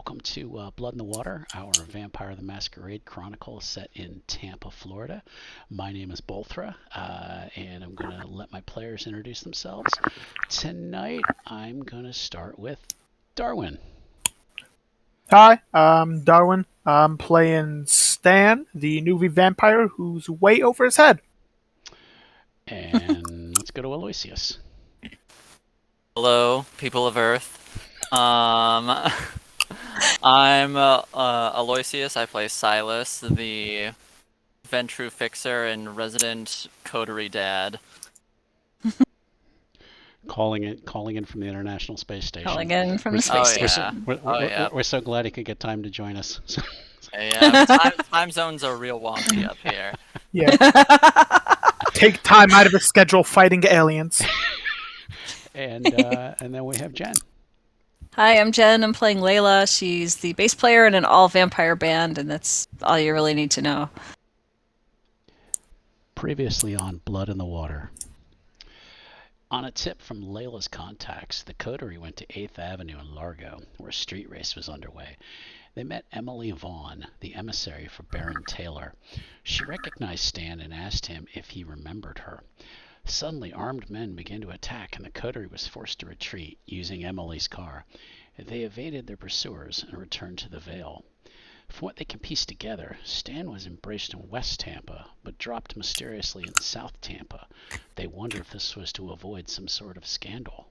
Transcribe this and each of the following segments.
welcome to Blood in the Water, our Vampire the Masquerade Chronicle set in Tampa, Florida. My name is Bolthra, and I'm going to let my players introduce themselves. Tonight, I'm going to start with Darwin. Hi, I'm Darwin. I'm playing Stan, the newbie vampire who's way over his head. And let's go to Aloysius. Hello, people of Earth. I'm Aloysius. I play Silas, the Ventru fixer and resident coterie dad. Calling in from the International Space Station. Calling in from the space station. We're so glad he could get time to join us. Yeah, time zones are real wonky up here. Yeah. Take time out of his schedule fighting aliens. And then we have Jen. Hi, I'm Jen. I'm playing Layla. She's the bass player in an all-vampire band, and that's all you really need to know. Previously on Blood in the Water. On a tip from Layla's contacts, the coterie went to 8th Avenue in Largo, where a street race was underway. They met Emily Vaughn, the emissary for Baron Taylor. She recognized Stan and asked him if he remembered her. Suddenly, armed men began to attack, and the coterie was forced to retreat, using Emily's car. They evaded their pursuers and returned to the Vale. From what they can piece together, Stan was embraced in West Tampa, but dropped mysteriously in South Tampa. They wonder if this was to avoid some sort of scandal.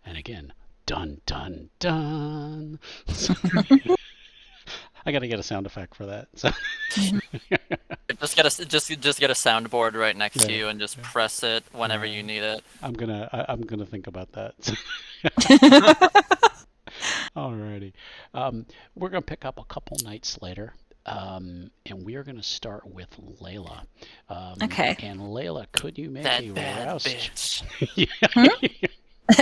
And again, dun dun dun. I gotta get a sound effect for that. So. Just get a soundboard right next to you and just press it whenever you need it. I'm gonna think about that. Alrighty. We're going to pick up a couple nights later, and we are going to start with Layla. Okay. And Layla, could you make That a bad rouse? bitch.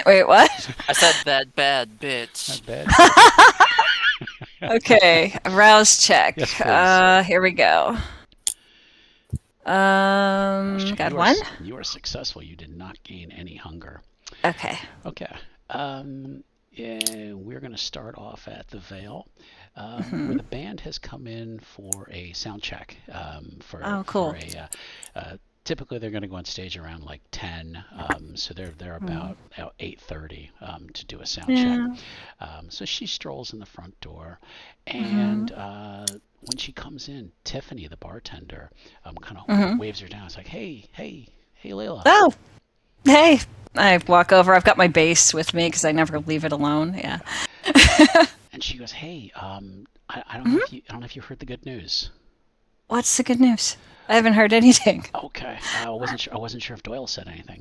Wait, what? I said that bad bitch. That bad. Okay, a rouse check. Yes, please. Here we go. Got one? You are successful. You did not gain any hunger. Okay. Okay. Yeah, we're going to start off at the Vale, where the band has come in for a sound check. Cool. Typically, they're going to go on stage around like 10, so they're about 8:30 to do a sound check. So she strolls in the front door, and when she comes in, Tiffany, the bartender, kind of waves her down. It's like, hey, Layla. Oh, hey. I walk over. I've got my bass with me because I never leave it alone. Yeah. And she goes, "Hey, I don't know if you heard the good news." What's the good news? I haven't heard anything. Okay, I wasn't sure if Doyle said anything.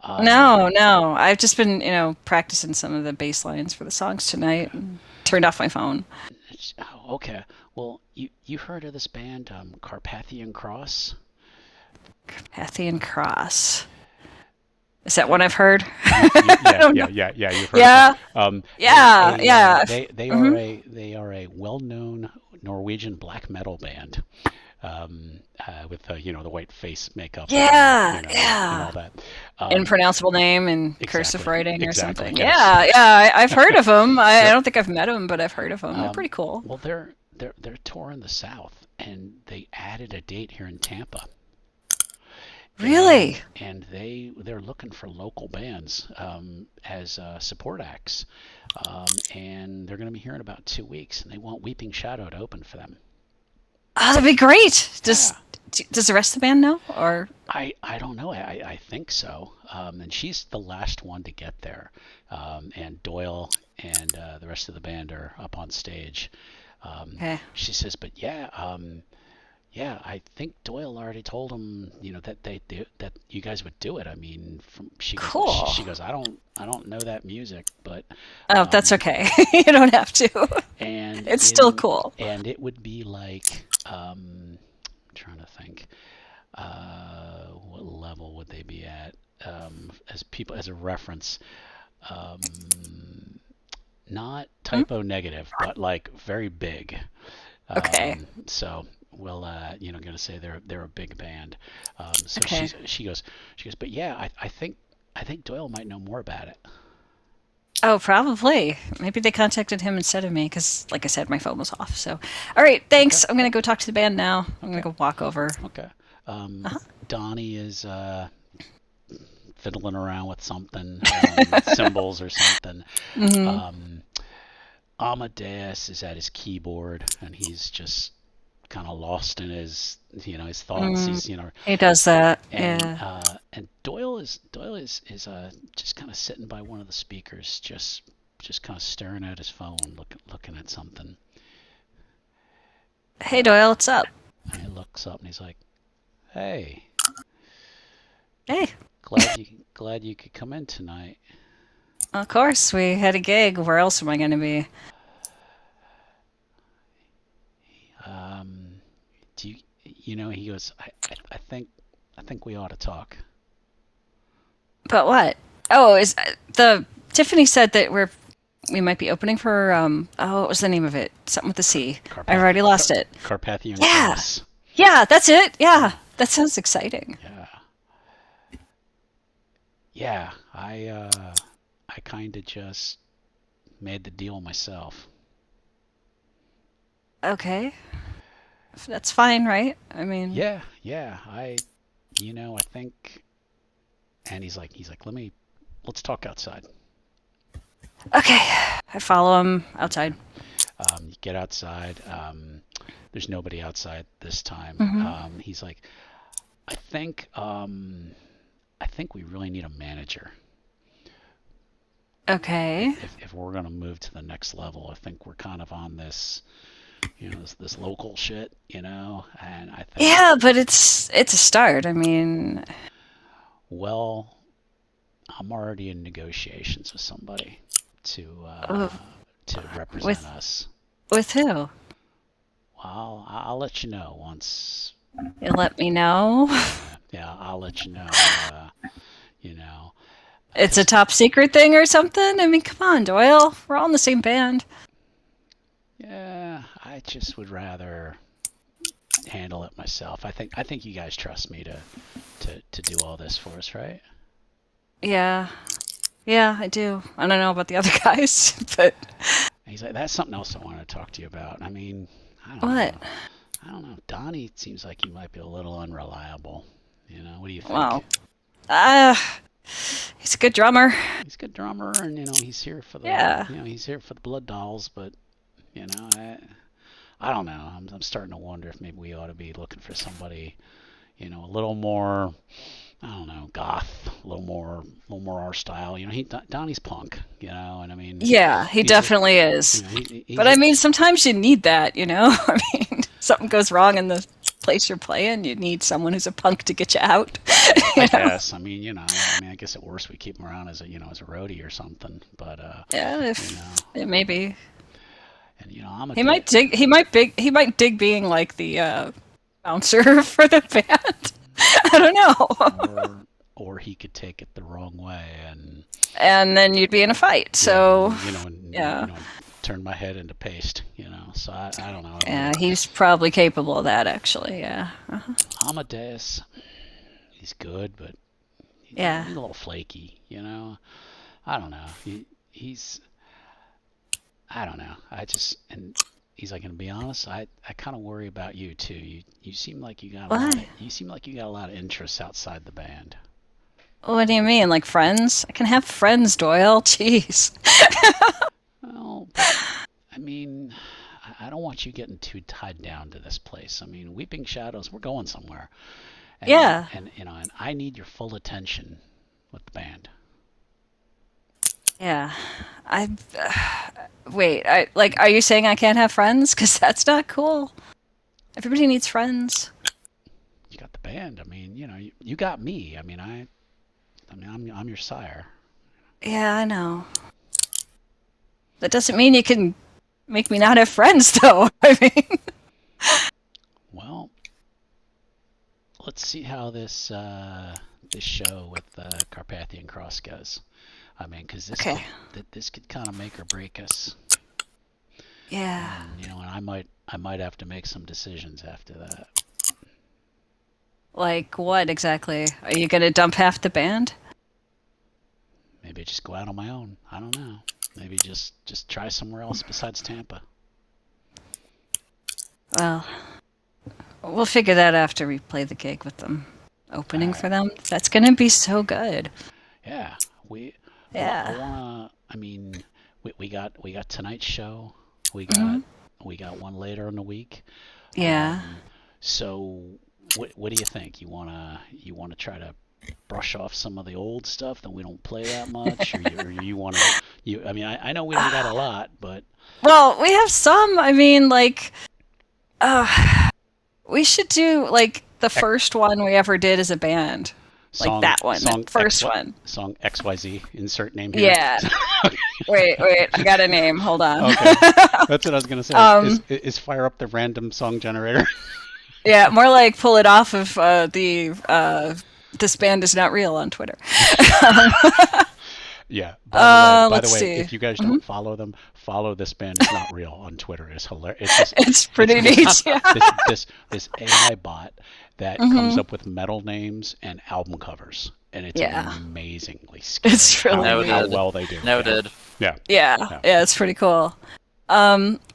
No. I've just been, practicing some of the bass lines for the songs tonight. And turned off my phone. Okay. Well, you heard of this band, Carpathian Cross? Carpathian Cross. Is that one I've heard? Yeah. You've heard. Yeah. Yeah. They are a well-known Norwegian black metal band, with the white face makeup. And all that. Impronounceable name and exactly, cursive writing or something. Yes. Yeah. I've heard of them. I don't think I've met them, but I've heard of them. They're pretty cool. Well, they're touring the South, and they added a date here in Tampa. Really? And they're looking for local bands as support acts, and they're going to be here in about 2 weeks, and they want Weeping Shadow to open for them. Oh, that'd be great. Does the rest of the band know? Or I don't know. I think so. And she's the last one to get there, and Doyle and the rest of the band are up on stage. Okay. She says, but yeah, I think Doyle already told him, that you guys would do it. I mean, Cool. She goes, I don't know that music, but that's okay. You don't have to. And it's still cool. And it would be like, I'm trying to think, what level would they be at as a reference? Not typo negative, but like very big. Okay. So we'll, going to say they're a big band. So okay. she goes, but yeah, I think Doyle might know more about it. Oh, probably. Maybe they contacted him instead of me because, like I said, my phone was off. So, all right, thanks. I'm gonna go talk to the band now. I'm gonna go walk over. Okay. Uh-huh. Donnie is fiddling around with something, symbols or something. Hmm. Um, Amadeus is at his keyboard and he's just kind of lost in his thoughts. Mm, He's he does that. and Yeah. Doyle is just kind of sitting by one of the speakers, just kind of staring at his phone, looking at something. Hey, Doyle, what's up? And he looks up and he's like, "Hey, Hey. glad you could come in tonight." Of course, we had a gig. Where else am I gonna be? Um, do you, he goes, I think we ought to talk. But what? Oh, is the Tiffany said that we might be opening for what was the name of it? Something with a C. I've already lost it. Carpathian Yeah. Cross. Yeah, that's it. Yeah. That sounds exciting. Yeah. Yeah, I kind of just made the deal myself. Okay. That's fine, right? I mean, Yeah, I think, and he's like, let's talk outside. okay. I follow him outside. You get outside. There's nobody outside this time. Hmm. He's like, I think we really need a manager. Okay. If we're gonna move to the next level, I think we're kind of on this, this local shit, and I think, Yeah, but it's a start. I mean, well, I'm already in negotiations with somebody to uh, represent with us. with who? Well, I'll let you know once. You let me know. Yeah, I'll let you know. You know, It's a because top secret thing or something? I mean, come on, Doyle. We're all in the same band. yeah, I just would rather handle it myself. I think you guys trust me to do all this for us, right? Yeah. Yeah, I do. I don't know about the other guys, but And he's like, that's something else I wanted to talk to you about. I mean, I don't what? know. I don't know. Donnie seems like he might be a little unreliable. What do you think? Well, uh, he's a good drummer. He's a good drummer, and he's here for Yeah. the Blood Dolls, but I don't know. I'm starting to wonder if maybe we ought to be looking for somebody, a little more, I don't know, goth, a little more our style. Donnie's punk, and I mean, Yeah, he he's a, definitely is. But he's I a, mean, sometimes you need that. I mean, something goes wrong in the place you're playing, you need someone who's a punk to get you out. I you know? guess. I guess at worst we keep him around as a roadie or something. But Yeah, you if know, yeah, maybe I'm a he might dig. He might dig being like the bouncer for the band. I don't know. or he could take it the wrong way and And then you'd be in a fight. yeah, So and yeah, turn my head into paste. So I don't know. I yeah, mean, he's probably capable of that. Actually, yeah, Amadeus, he's good, but he's a yeah. little flaky. I don't know. He's I don't know. And he's like, gonna be honest, I kind of worry about you too. You seem like you got a lot of Why? you seem like you got a lot of interests outside the band. What do you mean, like friends? I can have friends, Doyle. Jeez. Well, but I mean, I don't want you getting too tied down to this place. I mean, Weeping Shadows, we're going somewhere, and Yeah, and I need your full attention with the band. yeah. I wait. I like. Are you saying I can't have friends? Because that's not cool. Everybody needs friends. You got the band. I mean, you got me. I mean, I'm your sire. Yeah, I know. That doesn't mean you can make me not have friends, though. I mean, Well, let's see how this show with Carpathian Cross goes. I mean, because okay. this could kind of make or break us, Yeah. and I might have to make some decisions after that. Like what exactly? Are you gonna dump half the band? maybe just go out on my own. I don't know. Maybe just try somewhere else besides Tampa. Well, we'll figure that after we play the gig with them. Opening for them. That's gonna be so good. Yeah, I Yeah. wanna. I mean, we got tonight's show. We got one later in the week. Yeah. So what do you think? You wanna try to brush off some of the old stuff that we don't play that much, or you wanna I mean, I know we don't got a lot, but Well, we have some. I mean, like, we should do like the first one we ever did as a band. Like that one, the first one. Song XYZ, insert name here. Yeah. Wait, I got a name. Hold on. Okay. That's what I was going to say. Is fire up the random song generator? Yeah, more like pull it off of this band is not real on Twitter. Yeah. By the way, see. if you guys don't follow them, follow This Band Is Not Real on Twitter. It's hilarious. It's pretty neat. Yeah. This AI bot that comes up with metal names and album covers, and it's amazingly scary. It's really how well they do. Noted. Yeah, it's pretty cool.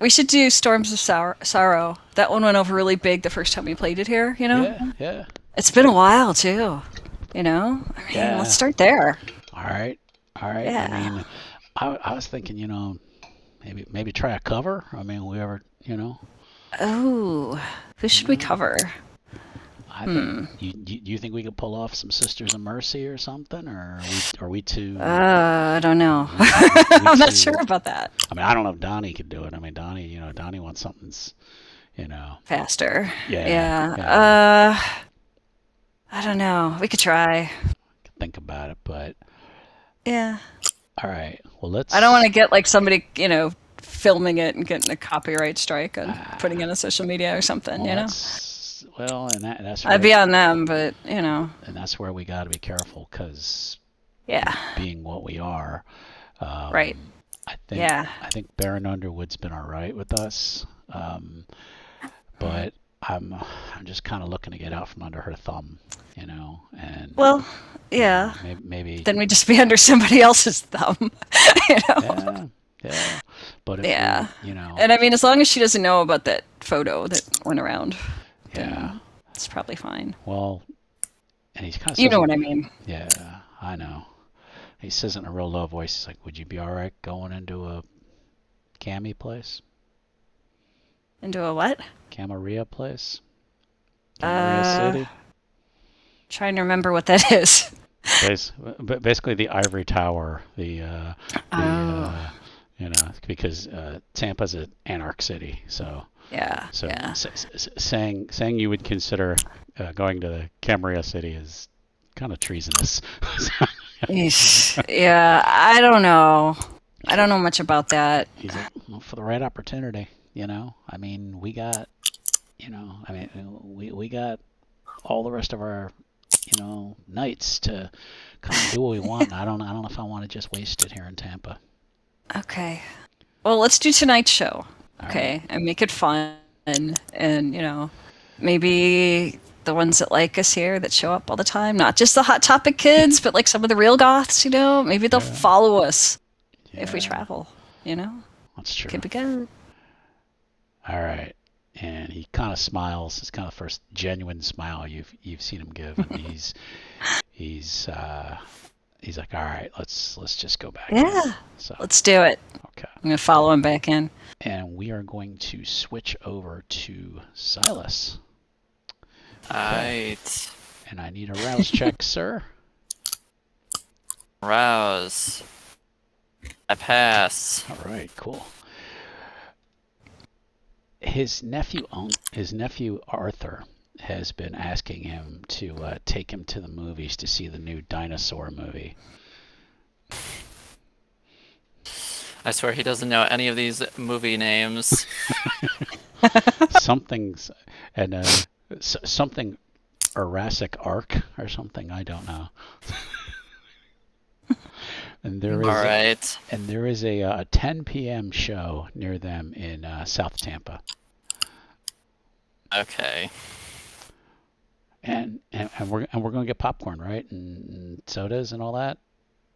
We should do Storms of Sorrow. That one went over really big the first time we played it here. You know. Yeah. It's been a while too. You know. I mean, let's start there. All right. Yeah. I mean, I was thinking, maybe try a cover. I mean, Oh, who should we cover? I think, you think we could pull off some Sisters of Mercy or something, or are we too? I don't know. I'm not sure about that. I mean, I don't know if Donnie could do it. I mean, Donnie wants something, faster. Yeah. I don't know. We could try. Think about it, but yeah. All right. Well, let's. I don't want to get like somebody, filming it and getting a copyright strike and putting it on social media or something. Well, and that's. I'd be on them, but And that's where we got to be careful, because. Being what we are. Right. I think Baron Underwood's been all right with us, but I'm just kind of looking to get out from under her thumb, and. Well. Yeah. Maybe. Then we just be under somebody else's thumb. Yeah. But if And I mean, as long as she doesn't know about that photo that went around. Yeah. It's probably fine. Well, and he's kind of. You know what I mean. Yeah, I know. He says it in a real low voice. He's like, "Would you be all right going into a Cami place?" Into a what? Camarilla place. Camarilla City. Trying to remember what that is. Basically the ivory tower, because Tampa's an anarch city, so saying you would consider going to the Camarilla City is kind of treasonous. Yeah, I don't know. I don't know much about that. He's like, well, for the right opportunity, I mean, we got, we got all the rest of our nights to come and do what we want. I don't know if I want to just waste it here in Tampa. Okay. Well, let's do tonight's show. Okay. Right. And make it fun, and maybe the ones that like us here that show up all the time, not just the Hot Topic kids, but like some of the real goths, maybe they'll follow us if we travel, That's true. Could be good. All right. And he kind of smiles. It's kind of the first genuine smile you've seen him give, and he's like, all right, let's just go back. Yeah. So let's do it. Okay. I'm gonna follow him back in. And we are going to switch over to Silas. Alright. And I need a rouse check, sir. Rouse. I pass. All right, cool. His nephew Arthur has been asking him to take him to the movies to see the new dinosaur movie. I swear he doesn't know any of these movie names. Something Jurassic Ark or something, I don't know. And there is a 10 p.m. show near them in South Tampa. Okay. And we're going to get popcorn, right? And sodas and all that.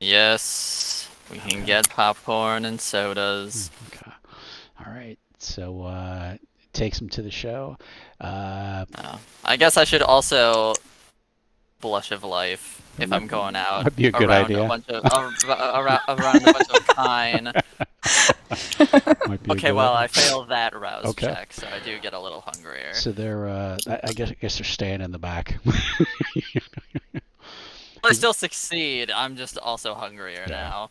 Yes, we can get popcorn and sodas. Okay. All right. So takes him to the show. I guess I should also blush of life if I'm going out Might be a good around idea. a bunch of around a bunch of kind. Might be a Okay, good well, idea. I failed that rouse Okay. check, so I do get a little hungrier. So they're, I guess they're staying in the back. I still succeed. I'm just also hungrier now.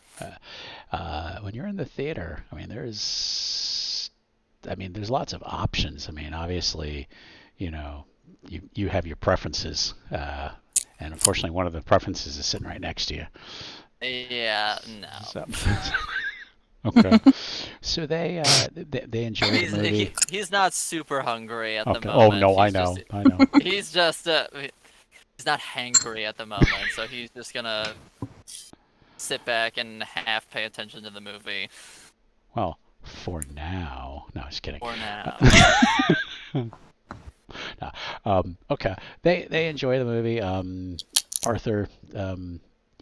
When you're in the theater, there's lots of options. I mean, obviously, you have your preferences, and unfortunately, one of the preferences is sitting right next to you. Yeah, no. So, okay. So they enjoy the movie. He's not super hungry at the Okay. moment. Oh no, I He's know, just- I know. He's just he's not hangry at the moment, so he's just gonna sit back and half pay attention to the movie Well, for now. No, just kidding. for now. Okay. They enjoy the movie. Arthur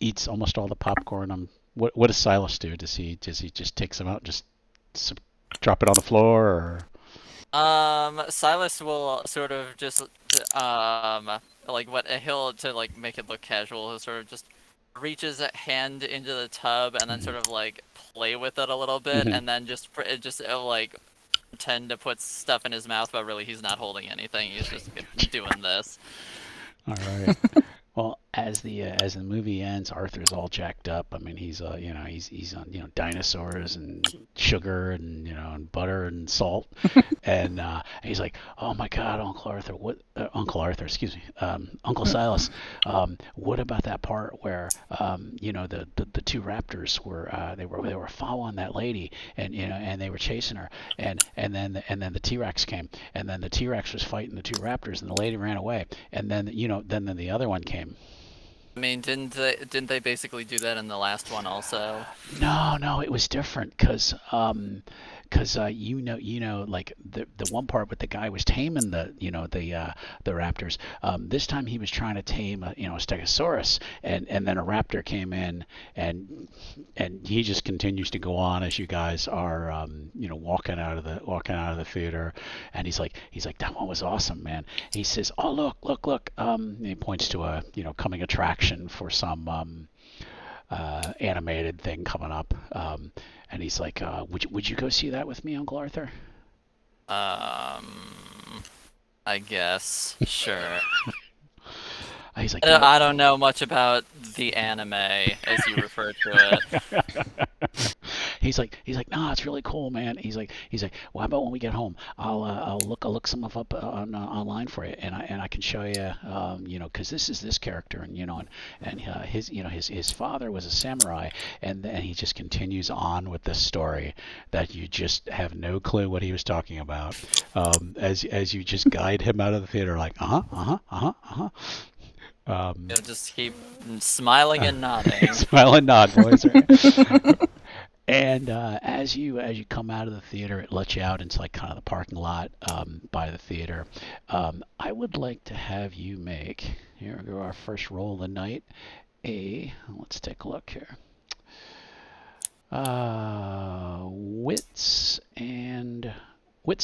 eats almost all the popcorn. What does Silas do? Does he just take some out and just drop it on the floor, or? Silas will sort of just like what he'll to like make it look casual. He'll sort of just reach his hand into the tub and then sort of like play with it a little bit, and then just like pretend to put stuff in his mouth, but really he's not holding anything. He's just doing this. All right. Well, as the movie ends, Arthur's all jacked up. I mean, he's he's on dinosaurs and sugar and and butter and salt, and he's like, oh my God, Uncle Arthur, excuse me, Uncle Silas, what about that part where the two raptors were they were following that lady, and and they were chasing her, and then the T-Rex came, and then the T-Rex was fighting the two raptors, and the lady ran away, and then then the other one came. I mean, didn't they basically do that in the last one also? No, it was different because like the one part with the guy was taming the raptors. This time he was trying to tame a stegosaurus, and then a raptor came in, and he just continues to go on as you guys are walking out of the theater, and he's like that one was awesome, man. He says, oh look, and he points to a coming attraction for some animated thing coming up, and he's like, would you go see that with me, Uncle Arthur? I guess. Sure. He's like, I don't know much about the anime, as you refer to it. he's like, nah, it's really cool, man. He's like, well, how about when we get home, I'll look some of up on online for you, and I can show you, because this is this character, and his father was a samurai, and then he just continues on with this story that you just have no clue what he was talking about, as you just guide him out of the theater, like, You'll just keep smiling and nodding. Smile and nod, boys. Right? And as you come out of the theater, it lets you out into like kind of the parking lot by the theater. I would like to have you make, here we go, our first roll of the night. Let's take a look here. Wits and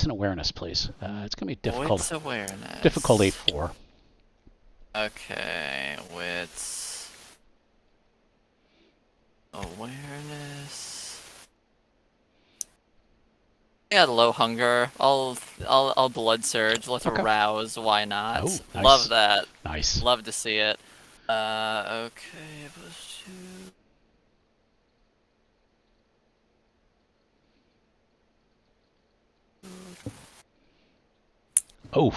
awareness, please. It's gonna be difficult. Wits awareness. Difficulty 4. Okay, wits awareness. I got low hunger. I'll blood surge. Let's arouse. Why not? Oh, nice. Love that. Nice. Love to see it. Okay, +2. Oh.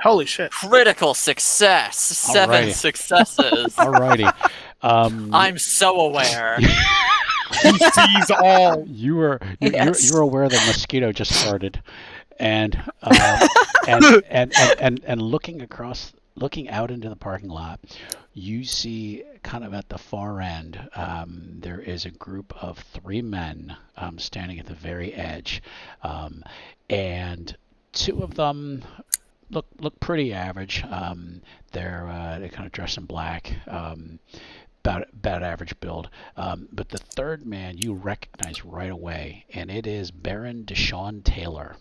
Holy shit. Critical success. 7 Alrighty. successes. Alrighty. I'm so aware. He sees all. You were aware that mosquito just farted, and looking out into the parking lot, you see kind of at the far end, there is a group of 3 men standing at the very edge, and 2 of them look pretty average. They're kind of dressed in black. about average build. But the third man you recognize right away, and it is Baron Deshaun Taylor.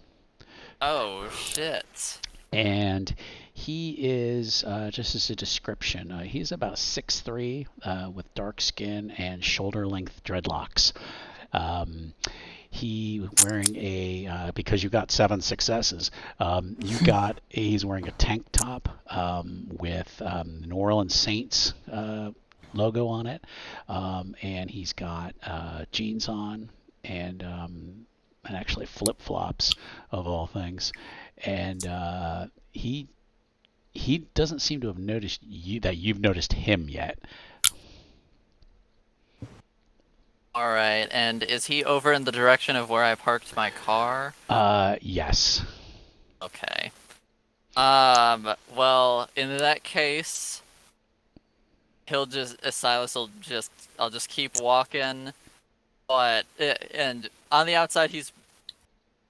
Oh shit. And he is, just as a description, he's about 6'3", with dark skin and shoulder-length dreadlocks. He wearing because you got 7 successes, he's wearing a tank top with New Orleans Saints logo on it, and he's got jeans on and actually flip-flops of all things, and he doesn't seem to have noticed that you've noticed him yet. All right, and is he over in the direction of where I parked my car? Yes. Okay. Well, in that case, I'll just keep walking, but and on the outside he's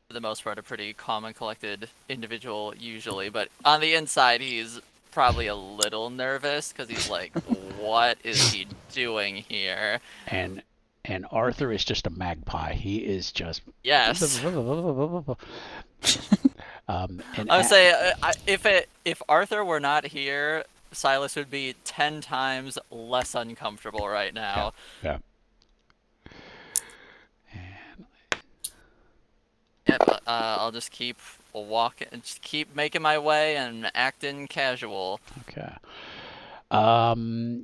for the most part a pretty calm and collected individual usually, but on the inside he's probably a little nervous because he's like, what is he doing here? And Arthur is just a magpie. He is just Yes. and I would say if Arthur were not here, Silas would be 10 times less uncomfortable right now. Yeah. Yeah, but I'll just keep walking, just keep making my way and acting casual. Okay.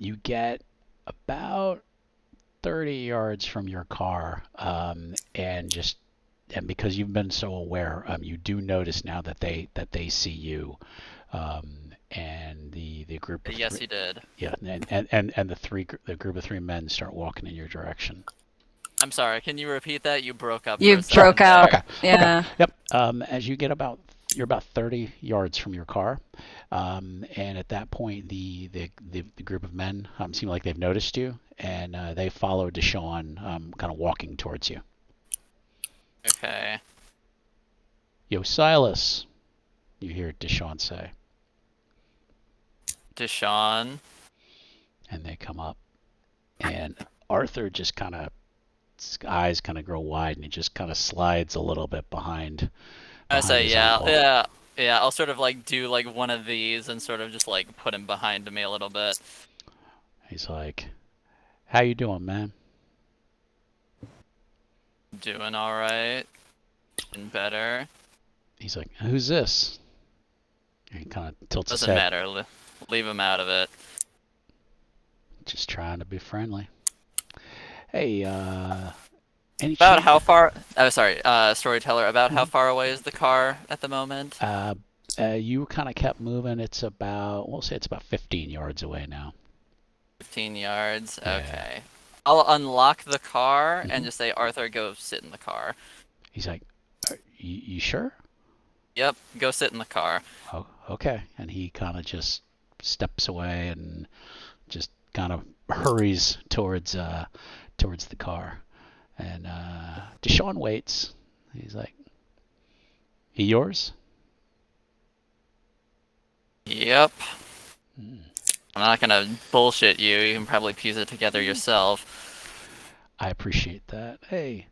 You get about 30 yards from your car, and because you've been so aware, you do notice now that they see you, and the group. Yes, he did. Yeah, and the group of 3 men start walking in your direction. I'm sorry. Can you repeat that? You broke up. You for a second broke out. there. Okay. Yeah. Okay. Yep. As you get you're about 30 yards from your car, and at that point, the group of men seem like they've noticed you, and they follow Deshaun, kind of walking towards you. Okay. Yo, Silas, you hear Deshaun say, Deshaun. and they come up, and Arthur just his eyes kind of grow wide, and he just kind of slides a little bit behind. I say, his yeah, uncle. yeah. I'll sort of like do like one of these and sort of just like put him behind me a little bit. He's like, "How you doing, man?" Doing all right. And better. He's like, "Who's this?" And he kind of tilts his Doesn't head. matter. Leave him out of it. Just trying to be friendly. Hey, any About chance? how far? Oh, sorry, storyteller. About how far away is the car at the moment? You kind of kept moving. We'll say it's about 15 yards away now. 15 yards. Yeah. Okay. I'll unlock the car Mhm. and just say, Arthur, go sit in the car. He's like, you sure? Yep, go sit in the car. Oh, okay. And he kind of just steps away and just kind of hurries towards the car. And Deshaun waits. He's like, "He yours?" Yep. Hmm. I'm not gonna bullshit you. You can probably piece it together yourself. I appreciate that. Hey,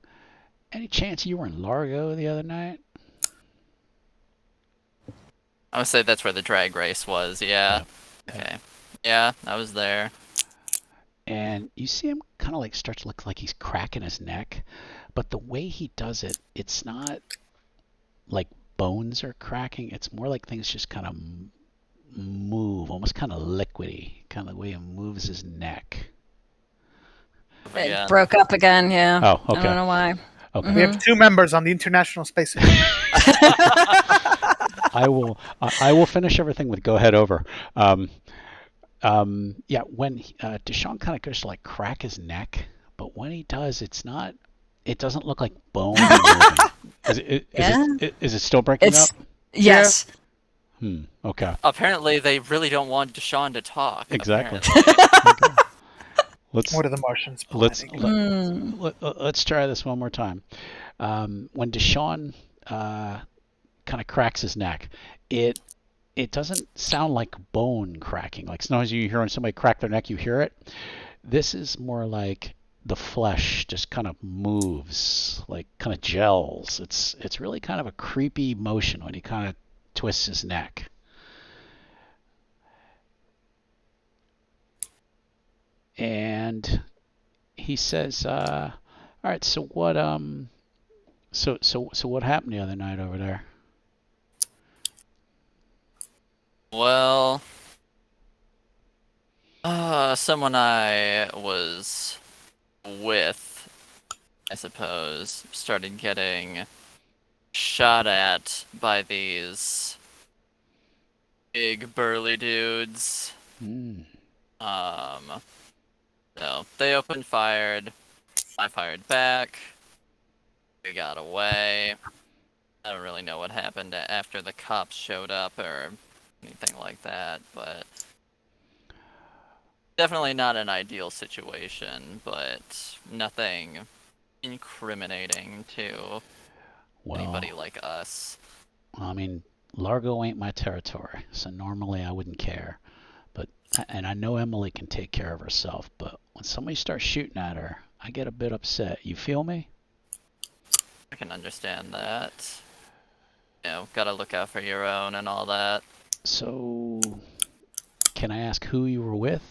any chance you were in Largo the other night? I would say that's where the drag race was. Yeah. Yep. Okay. Yeah, I was there. And you see him kind of like start to look like he's cracking his neck, but the way he does it, it's not like bones are cracking. It's more like things just kind of move, almost kind of liquidy, kind of the way he moves his neck. It Yeah. broke up again, yeah. Oh, I okay. don't know why. Okay. We have 2 members on the International Space Station. I will finish everything with go ahead over. Yeah, when Deshaun kind of goes to like crack his neck, but when he does, it doesn't look like bone moving. Is it still breaking up? Yes. Okay. Apparently, they really don't want Deshaun to talk. Exactly. apparently. Okay. What are the Martians Let's planning? let's try this one more time. When Deshaun kind of cracks his neck, it doesn't sound like bone cracking. Like sometimes you hear when somebody crack their neck, you hear it. This is more like the flesh just kind of moves, like kind of gels. It's really kind of a creepy motion when he kind of twists his neck. And he says, "All right, so what happened the other night over there?" Well, someone I was with, I suppose, started getting shot at by these big burly dudes. So they opened fired. I fired back. We got away. I don't really know what happened after the cops showed up or anything like that, but definitely not an ideal situation, but nothing incriminating to anybody Well, like us. I mean, Largo ain't my territory, so normally I wouldn't care. And I know Emily can take care of herself, but when somebody starts shooting at her, I get a bit upset. You feel me? I can understand that. You know, gotta look out for your own and all that. So, can I ask who you were with?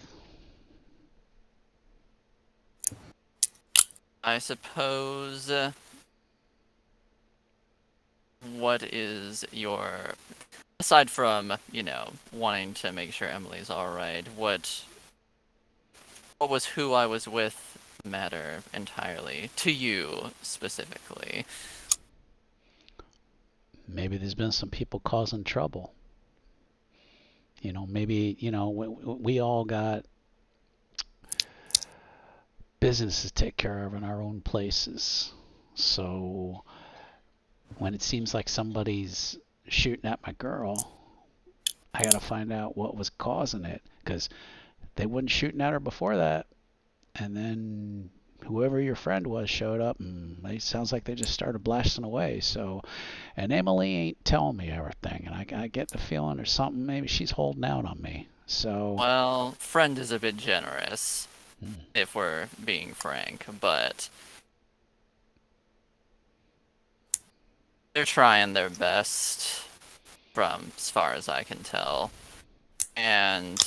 I suppose. What is your, aside from, wanting to make sure Emily's alright, what was who I was with matter entirely to you specifically? Maybe there's been some people causing trouble. Maybe, we all got business to take care of in our own places. So when it seems like somebody's shooting at my girl, I gotta find out what was causing it, because they wasn't shooting at her before that. And then whoever your friend was showed up, and it sounds like they just started blasting away. So, and Emily ain't telling me everything, and I get the feeling there's something. Maybe she's holding out on me. So, Well, friend is a bit generous, if we're being frank, but they're trying their best, from as far as I can tell. And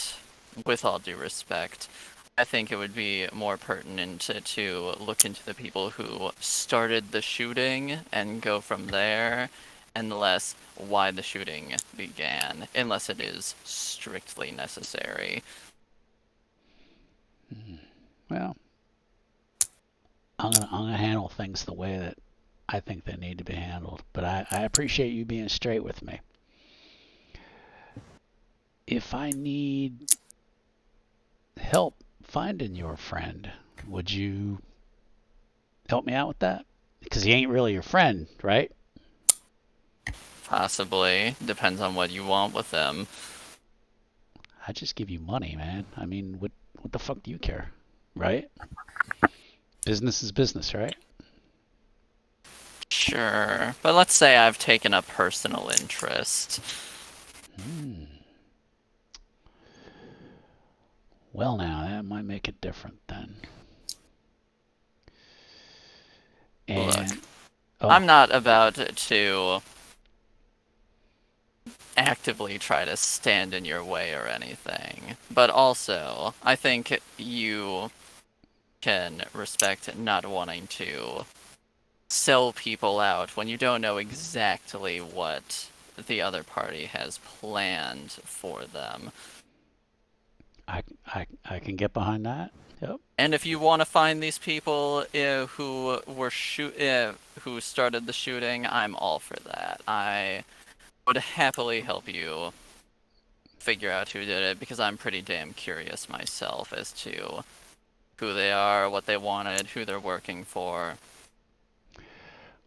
with all due respect, I think it would be more pertinent to look into the people who started the shooting and go from there, and less why the shooting began, unless it is strictly necessary. well, I'm gonna handle things the way that I think they need to be handled. But I appreciate you being straight with me. If I need help finding your friend, would you help me out with that? Because he ain't really your friend, right? Possibly. Depends on what you want with them. I just give you money, man. I mean, what the fuck do you care, right? Business is business, right? Sure. But let's say I've taken a personal interest. Well, now, that might make it different then. And, Look, I'm not about to actively try to stand in your way or anything. But also, I think you can respect not wanting to sell people out when you don't know exactly what the other party has planned for them. I can get behind that. Yep. And if you want to find these people who were who started the shooting, I'm all for that. I would happily help you figure out who did it, because I'm pretty damn curious myself as to who they are, what they wanted, who they're working for.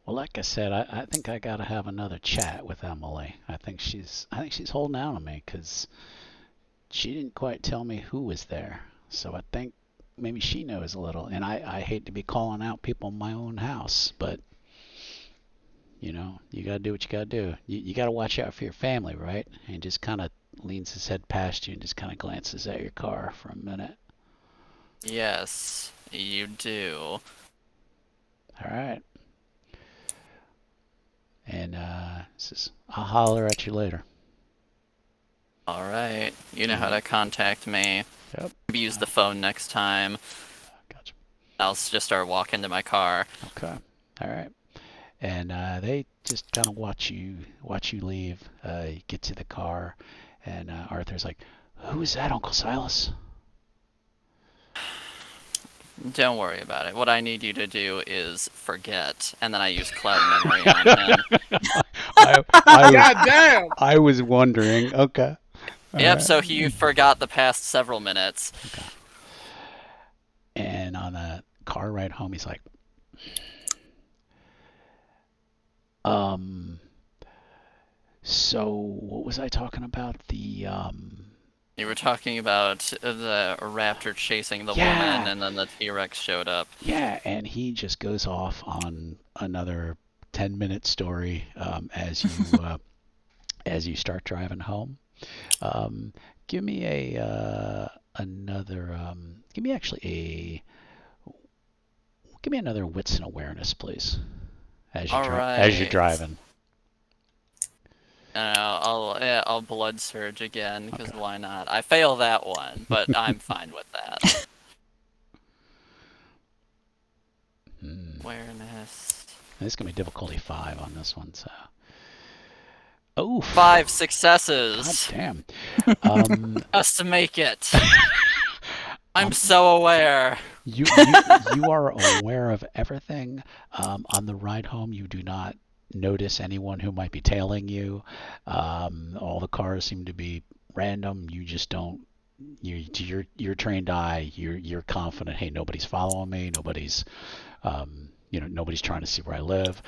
Well, like I said, I think I gotta have another chat with Emily. I think she's holding out on me because she didn't quite tell me who was there. So I think maybe she knows a little. And I hate to be calling out people in my own house, but you gotta do what you gotta do. You gotta watch out for your family, right? And just kind of leans his head past you and just kind of glances at your car for a minute. Yes, you do. All right. And says, I'll holler at you later. All right. You know how to contact me. Yep. Maybe use the phone next time. Gotcha. I'll just start walking to my car. Okay. All right. And they just kind of watch you leave. You get to the car, and Arthur's like, "Who is that, Uncle Silas?" Don't worry about it. What I need you to do is forget, and then I use cloud memory on him. God damn! I was wondering. Okay. All Yep, right. so he forgot the past several minutes. Okay. And on the car ride home, he's like, so what was I talking about? You were talking about the raptor chasing the Yeah. woman, and then the T-Rex showed up. Yeah, and he just goes off on another 10-minute story as you as you start driving home. Give me give me another wits and awareness, please, as you're driving. I'll blood surge again, because why not? I fail that one, but I'm fine with that. Awareness. This is gonna be difficulty 5 on this one, so. Oh, 5 successes. God damn. Just to make it. I'm so aware. You are aware of everything. On the ride home, you do not notice anyone who might be tailing you. All the cars seem to be random. You just don't. To your trained eye, you're confident. Hey, nobody's following me. Nobody's nobody's trying to see where I live.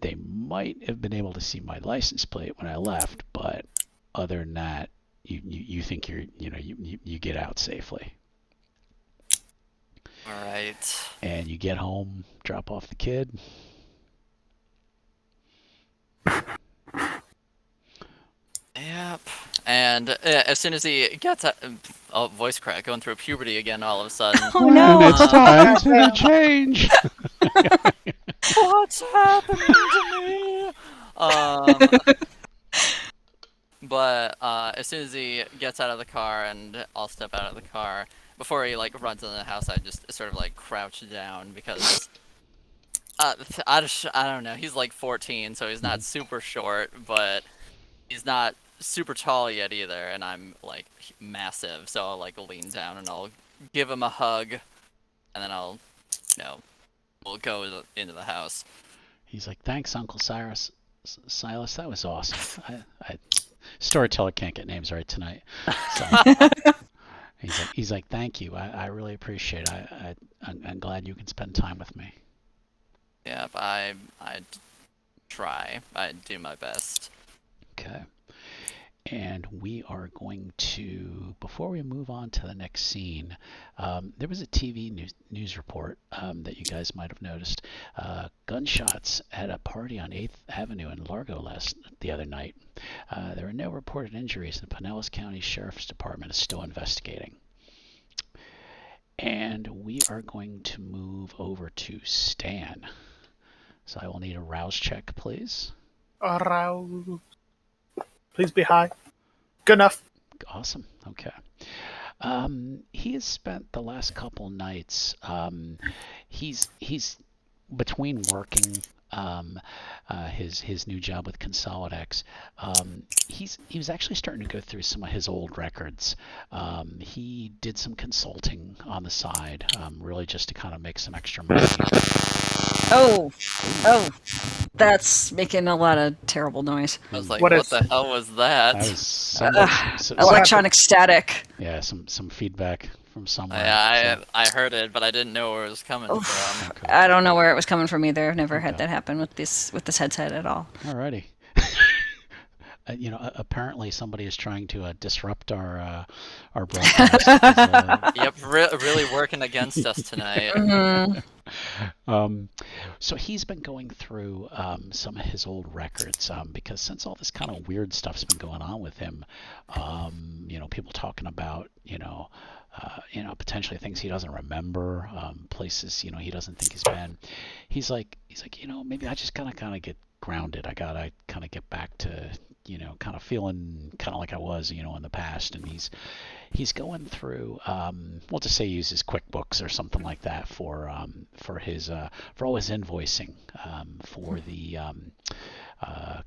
They might have been able to see my license plate when I left, but other than that, you think you get out safely. All right. And you get home, drop off the kid. Yep. And as soon as he gets a voice crack, going through puberty again all of a sudden. Oh no! It's time to change. What's happening to me? But as soon as he gets out of the car, and I'll step out of the car, before he runs into the house, I just sort of crouch down, because I don't know. He's 14, so he's not super short, but he's not super tall yet either, and I'm massive, so I'll lean down and I'll give him a hug, and then I'll we'll go into the house. He's like, thanks, Uncle Silas. That was awesome. I storyteller can't get names right tonight. So, he's like, thank you. I really appreciate it. I'm glad you can spend time with me. Yeah, I try. I do my best. Okay. And we are going to, before we move on to the next scene, there was a TV news report that you guys might have noticed. Gunshots at a party on 8th Avenue in Largo the other night. There were no reported injuries, and the Pinellas County Sheriff's Department is still investigating. And we are going to move over to Stan. So I will need a rouse check, please. Aroused. Please be high. Good enough. Awesome. Okay. He has spent the last couple nights. He's between working his new job with Consolidex. He was actually starting to go through some of his old records. He did some consulting on the side, really just to kind of make some extra money. Oh, that's making a lot of terrible noise. I was like, what the hell was that? That was electronic static. Yeah, some feedback from somewhere. Yeah, I heard it, but I didn't know where it was coming from. Okay. I don't know where it was coming from either. I've never had that happen with this headset at all. Alrighty. Apparently somebody is trying to disrupt our broadcast. Yep, really working against us tonight. Mm-hmm. So he's been going through some of his old records because since all this kind of weird stuff's been going on with him, people talking about potentially things he doesn't remember, places he doesn't think he's been. He's like maybe I just kind of get grounded. I gotta kind of get back to kind of feeling kind of like I was in the past. And he's going through we'll just say he uses QuickBooks or something like that for his for all his invoicing for the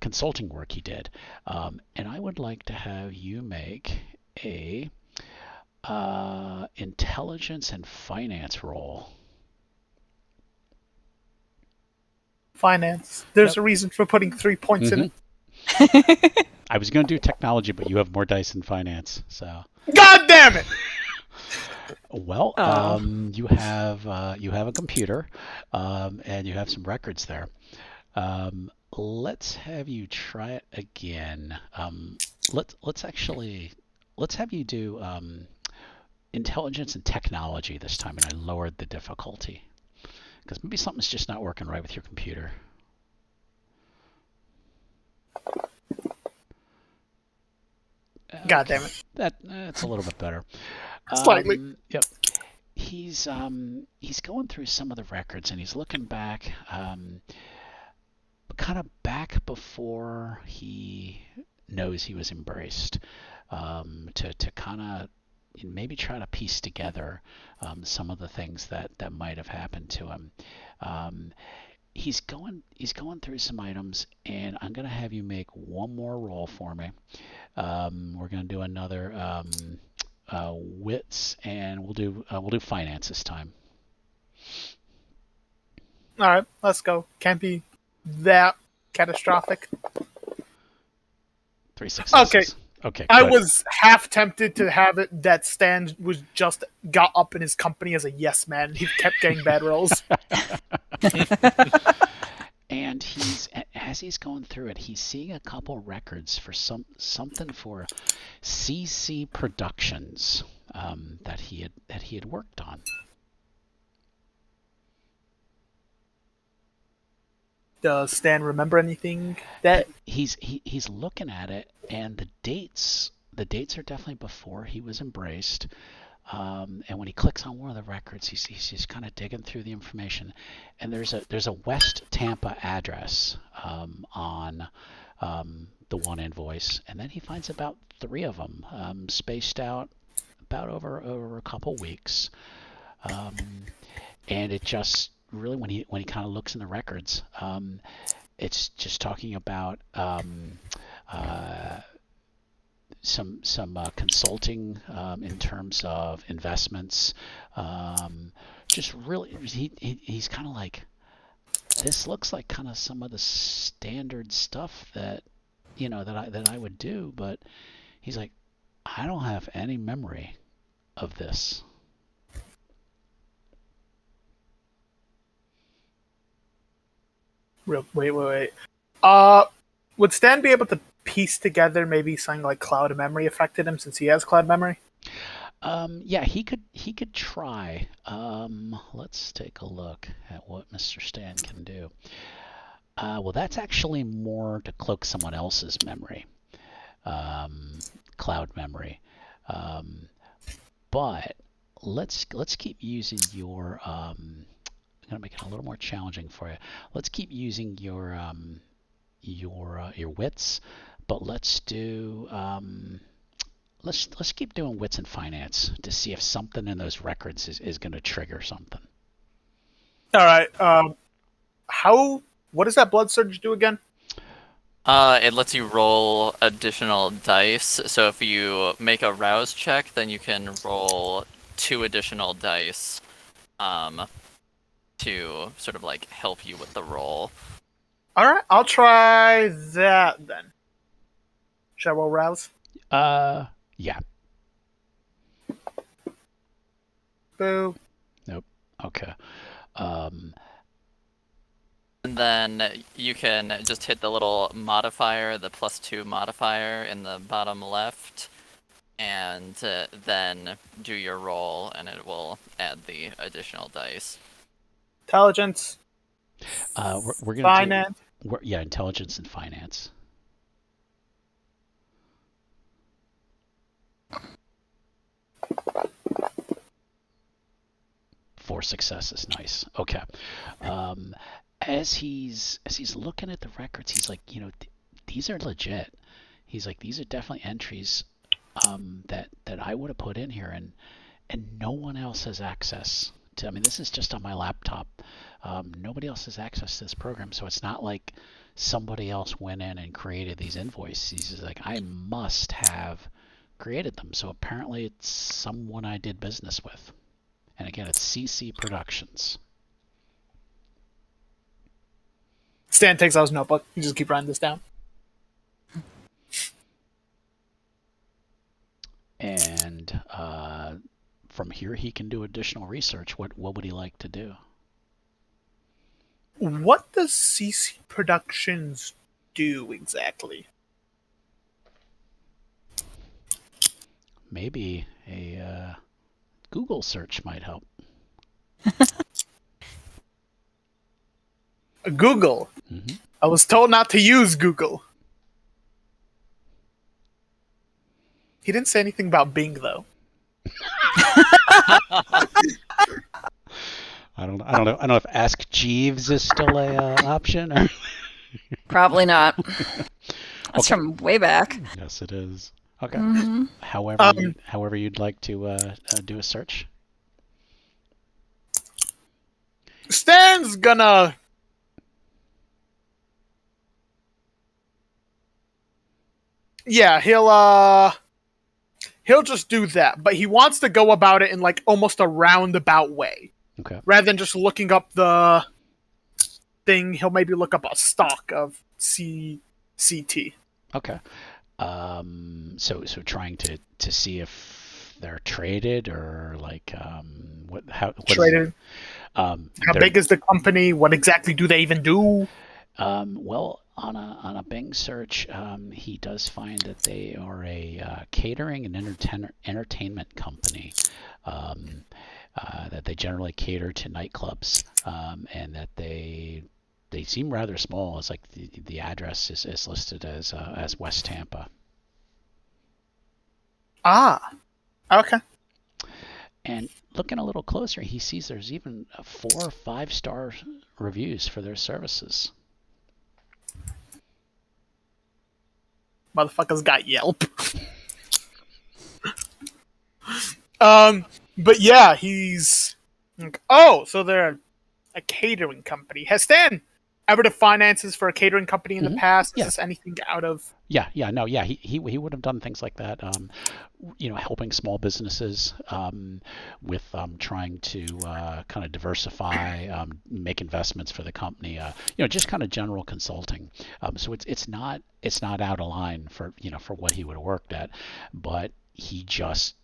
consulting work he did. And I would like to have you make a intelligence and finance roll. Finance. There's a reason for putting 3 points in it. I was going to do technology, but you have more dice than finance, so. God damn it! Well, you have a computer, and you have some records there. Let's have you try it again. Let's have you do intelligence and technology this time, and I lowered the difficulty because maybe something's just not working right with your computer. God damn it. That's a little bit better. Slightly. Yep. He's going through some of the records and he's looking back, kind of back before he knows he was embraced, to kind of maybe try to piece together some of the things that might have happened to him. He's going through some items, and I'm going to have you make one more roll for me. We're going to do another wits, and we'll do finance this time. All right, let's go. Can't be that catastrophic. 3 successes. Okay. I good. was half tempted to have it that Stan was just got up in his company as a yes man. He kept getting bad rolls. And as he's going through it, he's seeing a couple records for something for CC Productions that he had worked on. Does Stan remember anything that he's looking at it, and the dates are definitely before he was embraced. And when he clicks on one of the records, he's kind of digging through the information, and there's a West Tampa address on the one invoice, and then he finds about 3 of them spaced out about over a couple weeks, and it just really when he kind of looks in the records, it's just talking about some consulting in terms of investments. Just really, he's kind of like, this looks like kind of some of the standard stuff that that I would do, but he's like, I don't have any memory of this. Wait. Would Stan be able to piece together maybe something like cloud memory affected him since he has cloud memory? Yeah, he could try. Let's take a look at what Mr. Stan can do. Well, that's actually more to cloak someone else's memory, cloud memory. But let's keep using your. I'm gonna make it a little more challenging for you. Let's keep using your wits, but let's do let's keep doing wits and finance to see if something in those records is going to trigger something. All right. What does that blood surge do again? It lets you roll additional dice. So if you make a rouse check, then you can roll 2 additional dice to sort of like help you with the roll. All right, I'll try that then. Should I roll rouse? Yeah. Boo. Nope. Okay. And then you can just hit the little modifier, the +2 modifier in the bottom left, and then do your roll, and it will add the additional dice. Intelligence. We're gonna finance. Intelligence and finance. 4 successes. Nice. Okay. As he's looking at the records, he's like, these are legit. He's like, these are definitely entries that I would have put in here, and no one else has access to. I mean, this is just on my laptop. Nobody else has access to this program, so it's not like somebody else went in and created these invoices. He's like, I must have created them. So apparently, it's someone I did business with. And again, it's CC Productions. Stan takes out his notebook. You just keep writing this down. And from here, he can do additional research. What would he like to do? What does CC Productions do exactly? Maybe a Google search might help. Google. Mm-hmm. I was told not to use Google. He didn't say anything about Bing, though. I don't know. I don't know if Ask Jeeves is still a option. Or... Probably not. That's from way back. Yes, it is. Okay. Mm-hmm. However you'd like to do a search. Stan's gonna... Yeah, he'll just do that, but he wants to go about it in like almost a roundabout way. Okay. Rather than just looking up the thing, he'll maybe look up a stock of CT. Okay. So trying to see if they're traded or like what Traded. How big is the company? What exactly do they even do? Well, on a Bing search, he does find that they are a catering and entertainment company. That they generally cater to nightclubs, and that they seem rather small. It's like the address is listed as West Tampa. Ah, okay. And looking a little closer, he sees there's even 4 or 5-star reviews for their services. Motherfuckers got Yelp. But yeah, he's like, oh, so they're a catering company. Has Stan ever done finances for a catering company in the past? Is this anything out of? Yeah. He would have done things like that. Helping small businesses with trying to kind of diversify, make investments for the company. Just kind of general consulting. So it's not out of line for what he would have worked at, but he just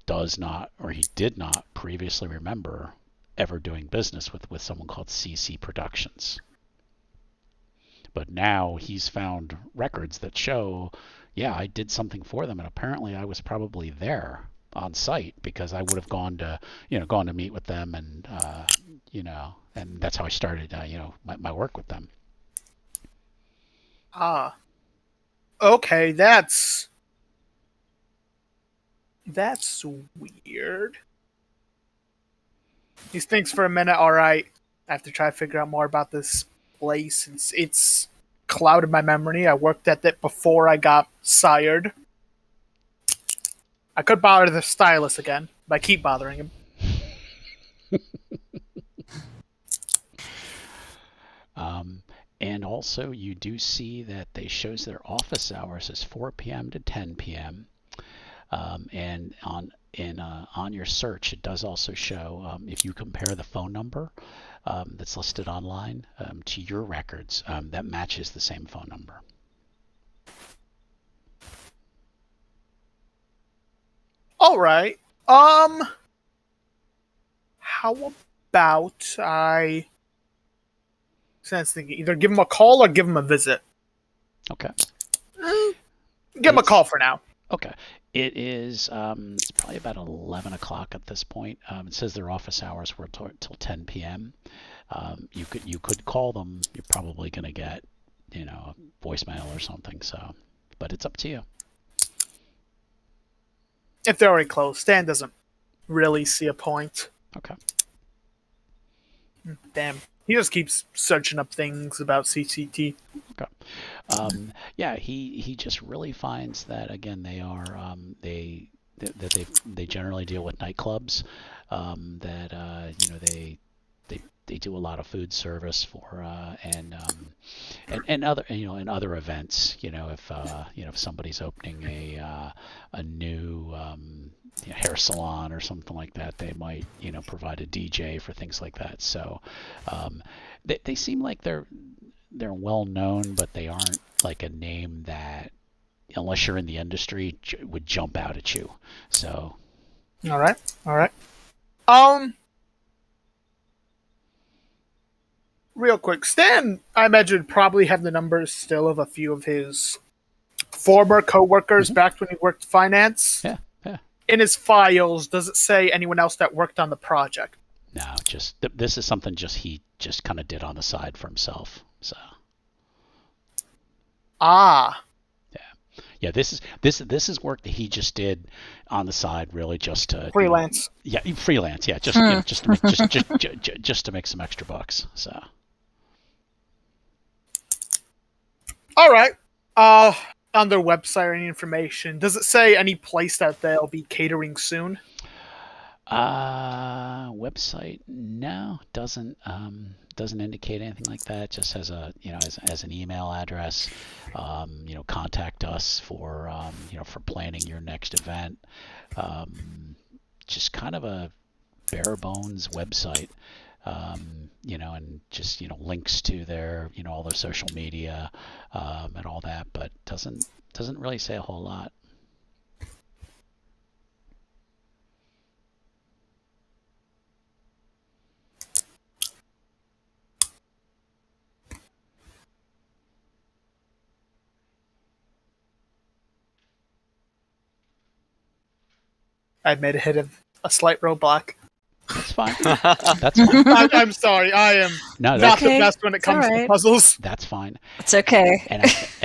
does not, or he did not previously remember ever doing business with someone called CC Productions. But now he's found records that show, yeah, I did something for them, and apparently I was probably there on site because I would have gone to meet with them, and and that's how I started, my work with them. Ah, okay, that's weird. He thinks for a minute. All right, I have to try to figure out more about this place. It's clouded my memory. I worked at it before I got sired. I could bother the stylist again, but I keep bothering him. And also, you do see that they shows their office hours as 4 p.m. to 10 p.m. And on your search, it does also show if you compare the phone number that's listed online to your records, that matches the same phone number. All right. How about I? Sense thinking either give him a call or give him a visit. Okay. Give him a call for now. Okay. It is. It's probably about 11 o'clock at this point. It says their office hours were till 10 p.m. You could call them. You're probably gonna get a voicemail or something. So, but it's up to you. If they're already closed, Stan doesn't really see a point. Okay. Damn. He just keeps searching up things about CCT. Okay. Yeah, he just really finds that again they are they generally deal with nightclubs, that they do a lot of food service for and other and other events. If somebody's opening a new hair salon or something like that, they might provide a DJ for things like that. So they seem like they're well known, but they aren't like a name that, unless you're in the industry, would jump out at you. So. All right. Real quick, Stan, I imagine, probably have the numbers still of a few of his former co-workers back when he worked finance. Yeah. In his files, does it say anyone else that worked on the project? No, just this is something he just kind of did on the side for himself. So. Yeah. This is work that he just did on the side, really, just to freelance. Freelance. Yeah, just to make some extra bucks. So. All right. On their website or any information, does it say any place that they'll be catering soon? Website, no, doesn't indicate anything like that. It just has as an email address. Contact us for for planning your next event. Just kind of a bare bones website. And just links to their all their social media and all that, but doesn't really say a whole lot. I made a hit of a slight roadblock. That's fine. That's fine. I'm sorry. I am not the best when it comes to puzzles. That's fine. It's okay. And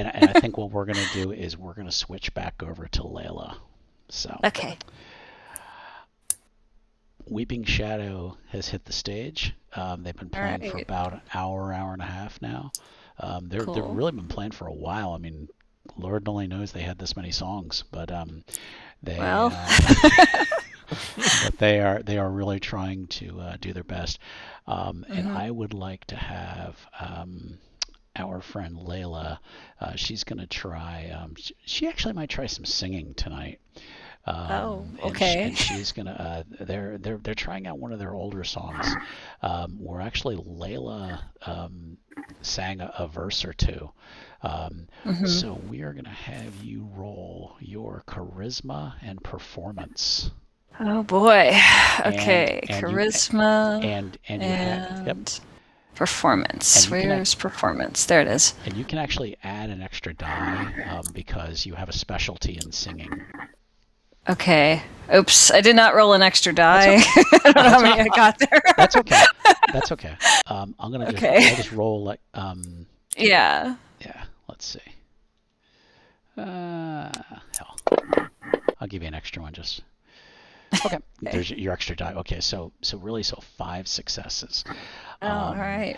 I think what we're going to do is we're going to switch back over to Layla. So. Okay. Weeping Shadow has hit the stage. They've been playing for about an hour and a half now. They've really been playing for a while. I mean, Lord only knows they had this many songs, but but they are really trying to do their best. And I would like to have our friend Layla. She's going to try. She actually might try some singing tonight. Okay. And she's gonna. They're trying out one of their older songs. Where actually Layla sang a verse or two. So we are gonna have you roll your charisma and performance. Oh boy. Okay. And charisma and you have, performance. Where's performance? There it is. And you can actually add an extra die because you have a specialty in singing. Okay. Oops, I did not roll an extra die. Okay. I don't know how many I got there. That's okay. I'm gonna I'll just roll like Yeah. Yeah. Let's see. Hell. I'll give you an extra one just. Okay. There's your extra die. Okay. So 5 successes. All right.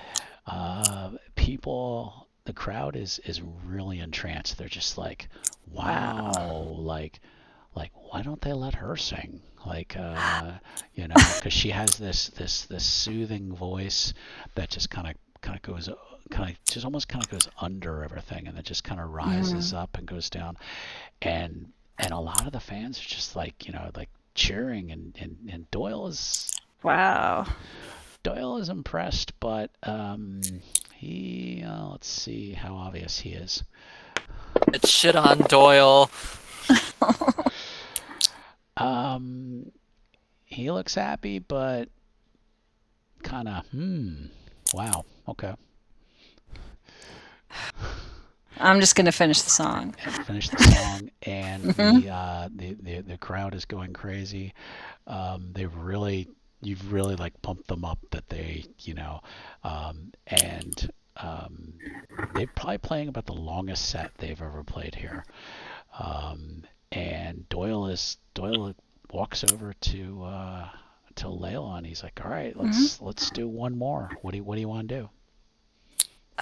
People, the crowd is really entranced. They're just like, wow. Like, why don't they let her sing? Like, because she has this soothing voice that just kind of goes, almost goes under everything, and it just kind of rises up and goes down, and a lot of the fans are just like, like cheering, and Doyle is impressed, but he let's see how obvious he is. It's shit on Doyle. He looks happy, but kind of, wow, okay. I'm just gonna finish the song. And the crowd is going crazy. You've really like pumped them up that they, and they're probably playing about the longest set they've ever played here. And Doyle walks over to Layla, and he's like, "All right, Mm-hmm. let's do one more. What do you want to do?"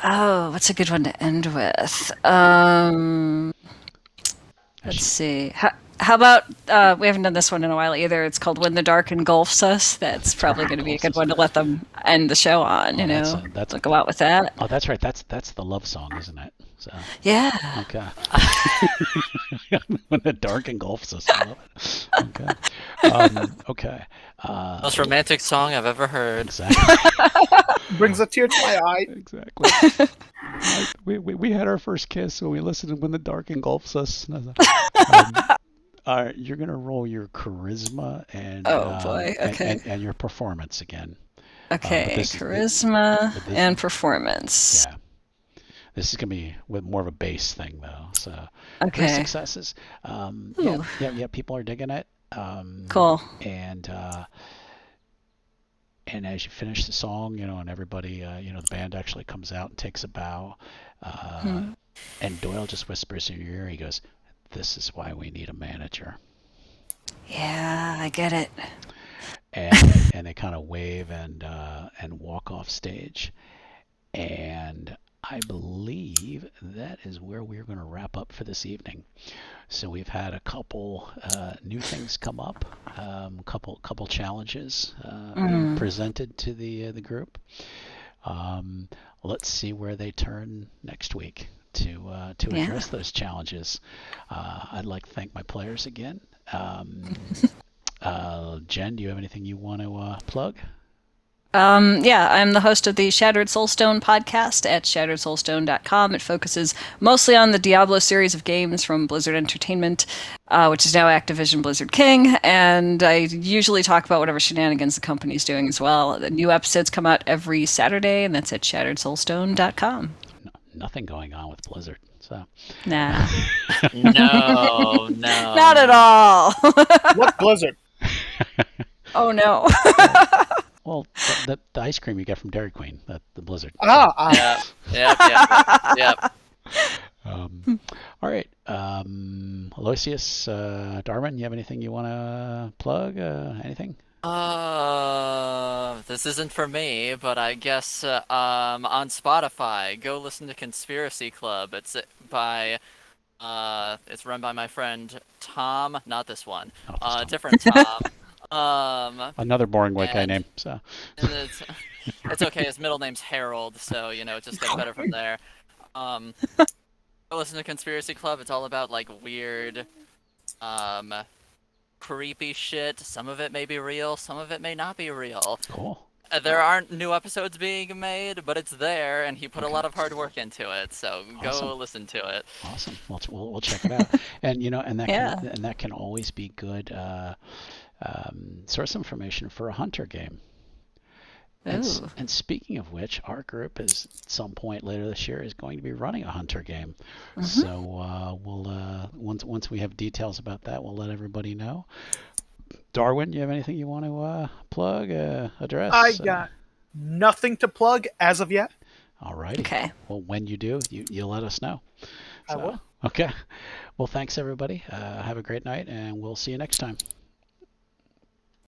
Oh, what's a good one to end with? Let's see. How about we haven't done this one in a while either. It's called When the Dark Engulfs Us. That's probably going to be a good one to let them end the show on. Oh, You that's know, that's go out with that. oh, that's right. That's the love song, isn't it? So Yeah. okay. When the dark engulfs us, I love it. Okay. Okay. Most romantic song I've ever heard. Exactly. Brings a tear to my eye. Exactly. We had our first kiss when we listened to When the Dark Engulfs Us. All right, you're gonna roll your charisma and Oh boy. Okay. and your performance again. Okay. This Charisma but this- and performance. Yeah. This is gonna be with more of a base thing though. So 3 Okay. successes. Yeah. People are digging it. Cool. And as you finish the song, and everybody, the band actually comes out and takes a bow, and Doyle just whispers in your ear. He goes, "This is why we need a manager." Yeah, I get it. And they kind of wave and walk off stage. And I believe that is where we're going to wrap up for this evening. So we've had a couple new things come up, couple challenges presented to the group. Let's see where they turn next week to address those challenges. I'd like to thank my players again. Jen, do you have anything you want to plug? Yeah, I'm the host of the Shattered Soulstone podcast at shatteredsoulstone.com. It focuses mostly on the Diablo series of games from Blizzard Entertainment, which is now Activision Blizzard King, and I usually talk about whatever shenanigans the company's doing as well. The new episodes come out every Saturday, and that's at shatteredsoulstone.com. Nothing going on with Blizzard, so. Nah. No. Not at all. What Blizzard? Oh, no. Well, the ice cream you get from Dairy Queen, the Blizzard. Yep. All right. Aloysius, Darwin, you have anything you want to plug? Anything? This isn't for me, but I guess on Spotify, go listen to Conspiracy Club. It's run by my friend Tom, not this one. Tom. Different Tom. Another boring white guy name. So. And it's okay. His middle name's Harold, so it just gets better from there. Go listen to Conspiracy Club. It's all about like weird, creepy shit. Some of it may be real, some of it may not be real. Cool. There aren't new episodes being made, but it's there, and he put a lot of hard work into it. So go listen to it. Awesome. We'll check it out. And that can always be good source information for a hunter game. And speaking of which, our group is at some point later this year is going to be running a hunter game. Mm-hmm. So we'll once we have details about that, we'll let everybody know. Darwin, you have anything you want to plug, address? I got nothing to plug as of yet. All righty. Okay. Well, when you do, you let us know. I will. Okay. Well, thanks everybody. Have a great night, and we'll see you next time.